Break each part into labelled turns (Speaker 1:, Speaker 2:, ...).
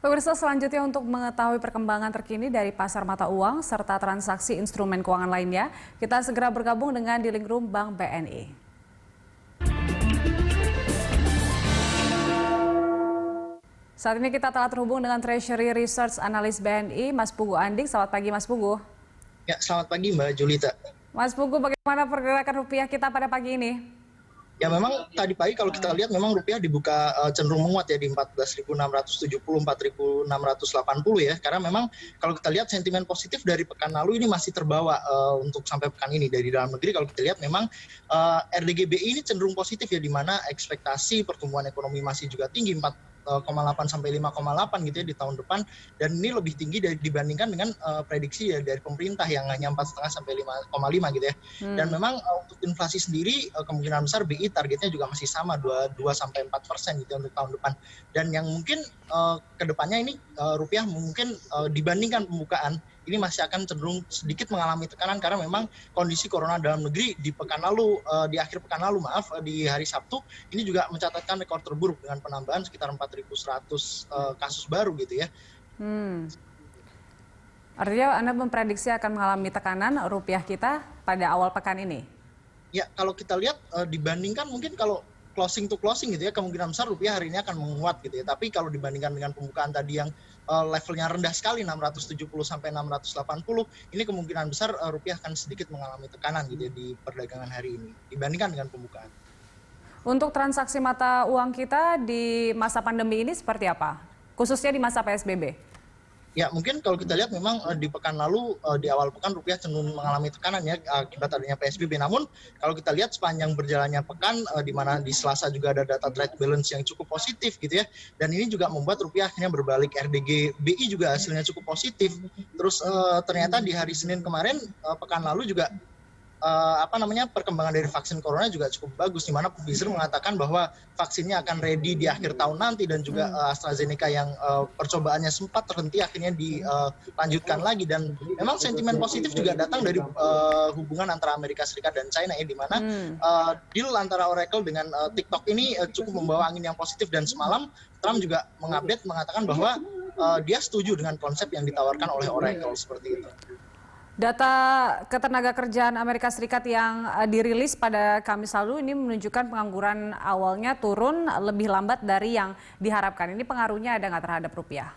Speaker 1: Pemirsa, selanjutnya untuk mengetahui perkembangan terkini dari pasar mata uang serta transaksi instrumen keuangan lainnya, kita segera bergabung dengan Dealing Room Bank BNI. Saat ini kita telah terhubung dengan Treasury Research Analyst BNI, Mas Pugu Andik. Selamat pagi, Mas Pugu.
Speaker 2: Ya, selamat pagi Mbak Julita.
Speaker 1: Mas Pugu, bagaimana pergerakan rupiah kita pada pagi ini?
Speaker 2: Ya, memang tadi pagi kalau kita lihat memang rupiah dibuka cenderung menguat ya di 14.670, 4.680 ya. Karena memang kalau kita lihat sentimen positif dari pekan lalu ini masih terbawa untuk sampai pekan ini. Dari dalam negeri kalau kita lihat memang RDGBI ini cenderung positif ya, di mana ekspektasi pertumbuhan ekonomi masih juga tinggi, 4,8 sampai 5,8 gitu ya di tahun depan, dan ini lebih tinggi dibandingkan dengan prediksi ya dari pemerintah yang hanya 4,5 sampai 5,5 gitu ya. Dan memang untuk inflasi sendiri kemungkinan besar BI targetnya juga masih sama 2 sampai 4% gitu ya untuk tahun depan. Dan yang mungkin kedepannya ini rupiah mungkin dibandingkan pembukaan ini masih akan cenderung sedikit mengalami tekanan karena memang kondisi corona dalam negeri di pekan lalu, di akhir pekan lalu di hari Sabtu ini juga mencatatkan rekor terburuk dengan penambahan sekitar 4.100 kasus baru gitu ya.
Speaker 1: Artinya Anda memprediksi akan mengalami tekanan rupiah kita pada awal pekan ini?
Speaker 2: Ya, kalau kita lihat dibandingkan mungkin kalau closing to closing gitu ya, kemungkinan besar rupiah hari ini akan menguat gitu ya. Tapi kalau dibandingkan dengan pembukaan tadi yang levelnya rendah sekali 670 sampai 680, ini kemungkinan besar rupiah akan sedikit mengalami tekanan gitu ya di perdagangan hari ini dibandingkan dengan pembukaan.
Speaker 1: Untuk transaksi mata uang kita di masa pandemi ini seperti apa? Khususnya di masa PSBB?
Speaker 2: Ya, mungkin kalau kita lihat memang di pekan lalu, di awal pekan rupiah cenderung mengalami tekanan ya akibat adanya PSBB. Namun kalau kita lihat sepanjang berjalannya pekan, di mana di Selasa juga ada data trade balance yang cukup positif gitu ya. Dan ini juga membuat rupiah akhirnya berbalik. RDGBI juga hasilnya cukup positif. Terus ternyata di hari Senin kemarin, pekan lalu juga perkembangan dari vaksin corona juga cukup bagus, di mana Pfizer mengatakan bahwa vaksinnya akan ready di akhir tahun nanti, dan juga AstraZeneca yang percobaannya sempat terhenti akhirnya dilanjutkan lagi. Dan memang sentimen positif juga datang dari hubungan antara Amerika Serikat dan China ya, di mana deal antara Oracle dengan TikTok ini cukup membawa angin yang positif. Dan semalam Trump juga mengupdate mengatakan bahwa dia setuju dengan konsep yang ditawarkan oleh Oracle seperti itu.
Speaker 1: Data ketenagakerjaan Amerika Serikat yang dirilis pada Kamis lalu ini menunjukkan pengangguran awalnya turun lebih lambat dari yang diharapkan. Ini pengaruhnya ada nggak terhadap rupiah?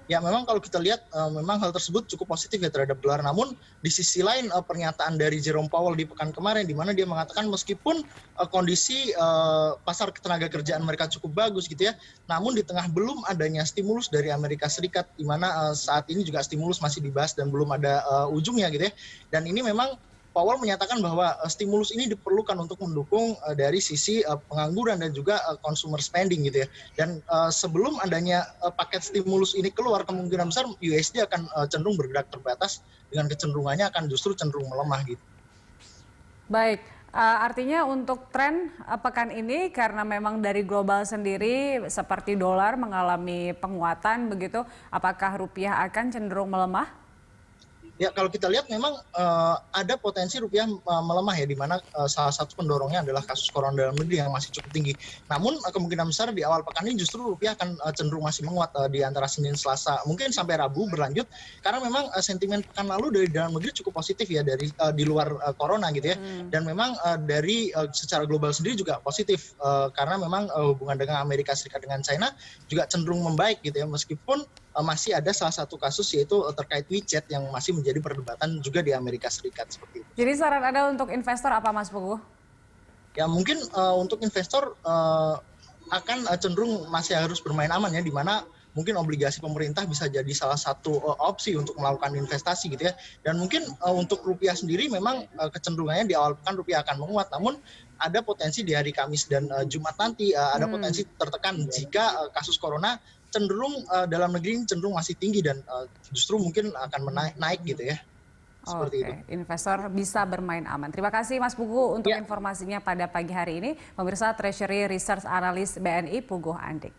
Speaker 2: Ya, memang kalau kita lihat memang hal tersebut cukup positif ya terhadap dolar. Namun di sisi lain pernyataan dari Jerome Powell di pekan kemarin, di mana dia mengatakan meskipun kondisi pasar ketenagakerjaan mereka cukup bagus gitu ya, namun di tengah belum adanya stimulus dari Amerika Serikat, di mana saat ini juga stimulus masih dibahas dan belum ada ujungnya gitu ya. Dan ini memang Powell menyatakan bahwa stimulus ini diperlukan untuk mendukung dari sisi pengangguran dan juga consumer spending gitu ya. Dan sebelum adanya paket stimulus ini keluar, kemungkinan besar USD akan cenderung bergerak terbatas, dengan kecenderungannya akan justru cenderung melemah gitu.
Speaker 1: Baik, artinya untuk tren pekan ini karena memang dari global sendiri seperti dolar mengalami penguatan begitu, apakah rupiah akan cenderung melemah?
Speaker 2: Ya, kalau kita lihat memang ada potensi rupiah melemah ya, di mana salah satu pendorongnya adalah kasus corona dalam negeri yang masih cukup tinggi. Namun kemungkinan besar di awal pekan ini justru rupiah akan cenderung masih menguat di antara Senin, Selasa, mungkin sampai Rabu berlanjut, karena memang sentimen pekan lalu dari dalam negeri cukup positif ya, dari di luar corona gitu ya. Dan memang dari secara global sendiri juga positif, karena memang hubungan dengan Amerika Serikat dengan China juga cenderung membaik gitu ya, meskipun masih ada salah satu kasus yaitu terkait WeChat yang masih menjadi perdebatan juga di Amerika Serikat seperti itu.
Speaker 1: Jadi saran Anda untuk investor apa, Mas Pugu?
Speaker 2: Ya, mungkin untuk investor akan cenderung masih harus bermain aman ya, di mana mungkin obligasi pemerintah bisa jadi salah satu opsi untuk melakukan investasi gitu ya. Dan mungkin untuk rupiah sendiri memang kecenderungannya di awal pekan rupiah akan menguat, namun ada potensi di hari Kamis dan Jumat nanti ada potensi tertekan jika kasus corona cenderung dalam negeri cenderung masih tinggi, dan justru mungkin akan naik gitu ya. Seperti itu.
Speaker 1: Investor bisa bermain aman. Terima kasih Mas Pugu untuk informasinya pada pagi hari ini. Pemirsa, Treasury Research Analyst BNI Pugu Andik.